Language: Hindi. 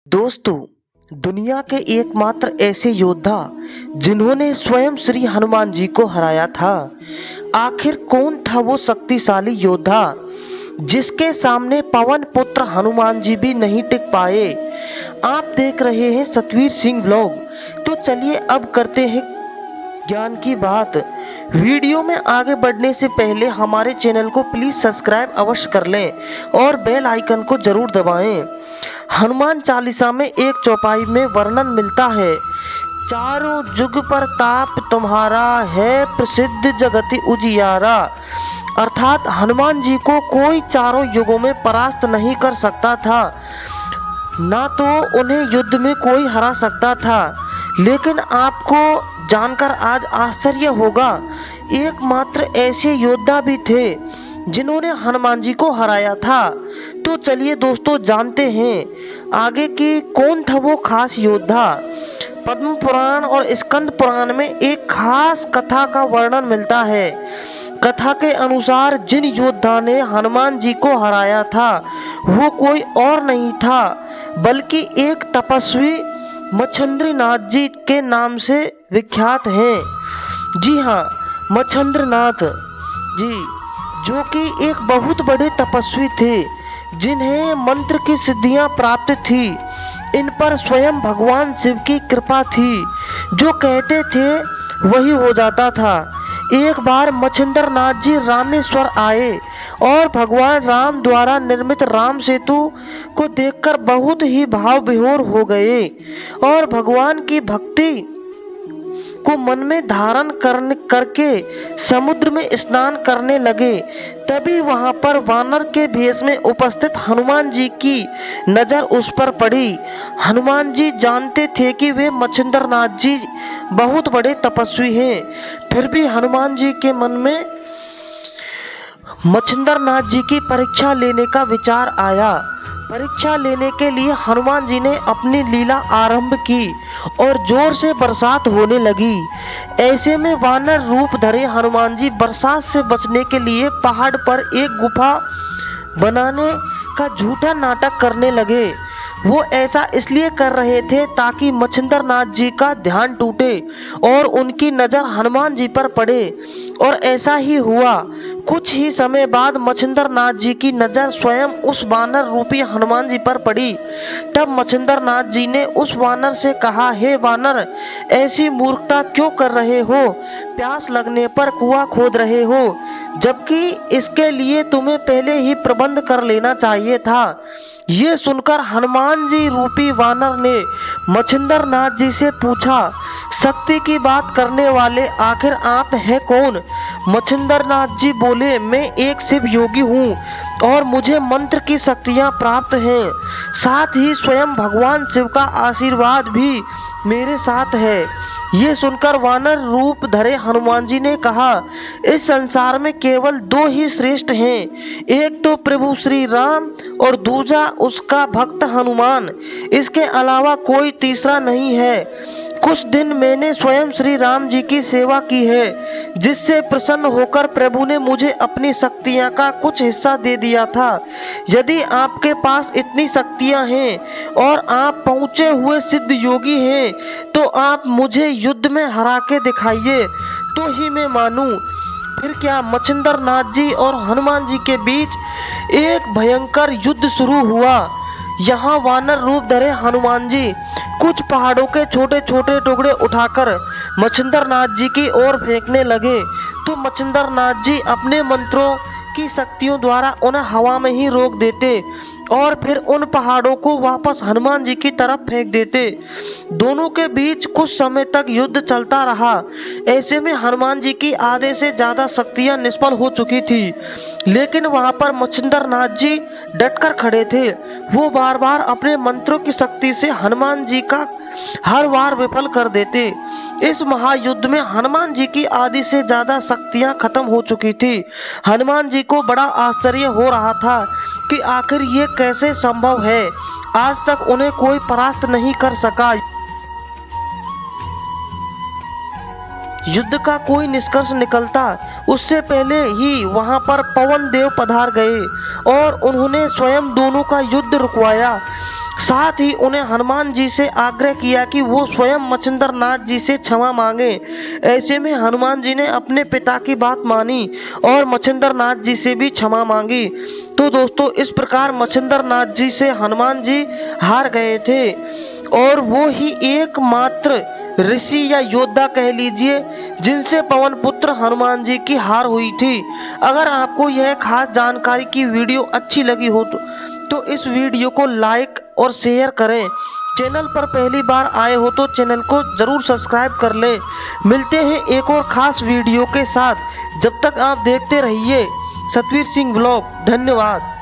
दोस्तों, दुनिया के एकमात्र ऐसे योद्धा जिन्होंने स्वयं श्री हनुमान जी को हराया था। आखिर कौन था वो शक्तिशाली योद्धा जिसके सामने पवन पुत्र हनुमान जी भी नहीं टिक पाए। आप देख रहे हैं सतवीर सिंह व्लॉग। तो चलिए अब करते हैं ज्ञान की बात। वीडियो में आगे बढ़ने से पहले हमारे चैनल को प्लीज सब्सक्राइब अवश्य कर लें और बेल आइकन को जरूर दबाएं। हनुमान चालीसा में एक चौपाई में वर्णन मिलता है, चारों जुग प्रताप तुम्हारा है प्रसिद्ध जगति उजियारा। अर्थात हनुमान जी को कोई चारों युगों में परास्त नहीं कर सकता था, ना तो उन्हें युद्ध में कोई हरा सकता था। लेकिन आपको जानकर आज आश्चर्य होगा, एकमात्र ऐसे योद्धा भी थे जिन्होंने हनुमान जी को हराया था। तो चलिए दोस्तों जानते हैं आगे कि कौन था वो खास योद्धा। पद्म पुराण और स्कंद पुराण में एक खास कथा का वर्णन मिलता है। कथा के अनुसार जिन योद्धा ने हनुमान जी को हराया था वो कोई और नहीं था बल्कि एक तपस्वी मच्छंद्रनाथ जी के नाम से विख्यात हैं। जी हाँ, मच्छंद्रनाथ जी, जो कि एक बहुत बड़े तपस्वी थे जिन्हें मंत्र की सिद्धियां प्राप्त थी। इन पर स्वयं भगवान शिव की कृपा थी, जो कहते थे वही हो जाता था। एक बार मच्छंद्रनाथ जी रामेश्वर आए और भगवान राम द्वारा निर्मित राम सेतु को देखकर बहुत ही भाव विभोर हो गए और भगवान की भक्ति को मन में धारण करके समुद्र में स्नान करने लगे। तभी वहां पर वानर के भेष में उपस्थित हनुमान जी की नजर उस पर पड़ी। हनुमान जी जानते थे कि वे मच्छंद्रनाथ जी बहुत बड़े तपस्वी हैं, फिर भी हनुमान जी के मन में मच्छंद्रनाथ जी की परीक्षा लेने का विचार आया। परीक्षा लेने के लिए हनुमान जी ने अपनी लीला आरंभ की और जोर से बरसात होने लगी। ऐसे में वानर रूप धरे हनुमान जी बरसात से बचने के लिए पहाड़ पर एक गुफा बनाने का झूठा नाटक करने लगे। वो ऐसा इसलिए कर रहे थे ताकि मच्छंद्रनाथ जी का ध्यान टूटे और उनकी नज़र हनुमान जी पर पड़े, और ऐसा ही हुआ। कुछ ही समय बाद मच्छंद्रनाथ जी की नज़र स्वयं उस वानर रूपी हनुमान जी पर पड़ी। तब मच्छंद्रनाथ जी ने उस वानर से कहा, हे वानर, ऐसी मूर्खता क्यों कर रहे हो? प्यास लगने पर कुआं खोद रहे हो, जबकि इसके लिए तुम्हें पहले ही प्रबंध कर लेना चाहिए था। ये सुनकर हनुमान जी रूपी वानर ने मच्छंद्रनाथ जी से पूछा, शक्ति की बात करने वाले आखिर आप हैं कौन? मच्छंद्रनाथ जी बोले, मैं एक शिव योगी हूँ और मुझे मंत्र की शक्तियाँ प्राप्त हैं। साथ ही स्वयं भगवान शिव का आशीर्वाद भी मेरे साथ है। ये सुनकर वानर रूप धरे हनुमान जी ने कहा, इस संसार में केवल दो ही श्रेष्ठ हैं, एक तो प्रभु श्री राम और दूसरा उसका भक्त हनुमान। इसके अलावा कोई तीसरा नहीं है। कुछ दिन मैंने स्वयं श्री राम जी की सेवा की है, जिससे प्रसन्न होकर प्रभु ने मुझे अपनी शक्तियाँ का कुछ हिस्सा दे दिया था। यदि आपके पास इतनी शक्तियाँ हैं और आप पहुँचे हुए सिद्ध योगी हैं, तो आप मुझे युद्ध में हरा के दिखाइए, तो ही मैं मानूं। फिर क्या मच्छंद्रनाथ जी और हनुमान जी के बीच एक भयंकर युद्ध शुरू हुआ। यहाँ वानर रूप धरे हनुमान जी कुछ पहाड़ों के छोटे छोटे टुकड़े उठाकर मच्छंद्रनाथ जी की ओर फेंकने लगे, तो मच्छंद्रनाथ जी अपने मंत्रों की शक्तियों द्वारा उन्हें हवा में ही रोक देते और फिर उन पहाड़ों को वापस हनुमान जी की तरफ फेंक देते। दोनों के बीच कुछ समय तक युद्ध चलता रहा। ऐसे में हनुमान जी की आधे से ज़्यादा शक्तियाँ निष्फल हो चुकी थी, लेकिन वहाँ पर मच्छंद्रनाथ जी डटकर खड़े थे। वो बार बार अपने मंत्रों की शक्ति से हनुमान जी का हर वार विफल कर देते। इस महायुद्ध में हनुमान जी की आधी से ज़्यादा शक्तियाँ खत्म हो चुकी थी। हनुमान जी को बड़ा आश्चर्य हो रहा था कि आखिर ये कैसे संभव है। आज तक उन्हें कोई परास्त नहीं कर सका। युद्ध का कोई निष्कर्ष निकलता उससे पहले ही वहां पर पवन देव पधार गए और उन्होंने स्वयं दोनों का युद्ध रुकवाया। साथ ही उन्हें हनुमान जी से आग्रह किया कि वो स्वयं मच्छिंद्र नाथ जी से क्षमा मांगे। ऐसे में हनुमान जी ने अपने पिता की बात मानी और मच्छिंद्र नाथ जी से भी क्षमा मांगी। तो दोस्तों इस प्रकार मच्छिंद्र नाथ जी से हनुमान जी हार गए थे और वो ही एकमात्र ऋषि या योद्धा कह लीजिए जिनसे पवन पुत्र हनुमान जी की हार हुई थी। अगर आपको यह खास जानकारी की वीडियो अच्छी लगी हो तो इस वीडियो को लाइक और शेयर करें। चैनल पर पहली बार आए हो तो चैनल को जरूर सब्सक्राइब कर लें। मिलते हैं एक और खास वीडियो के साथ, जब तक आप देखते रहिए सतवीर सिंह ब्लॉग। धन्यवाद।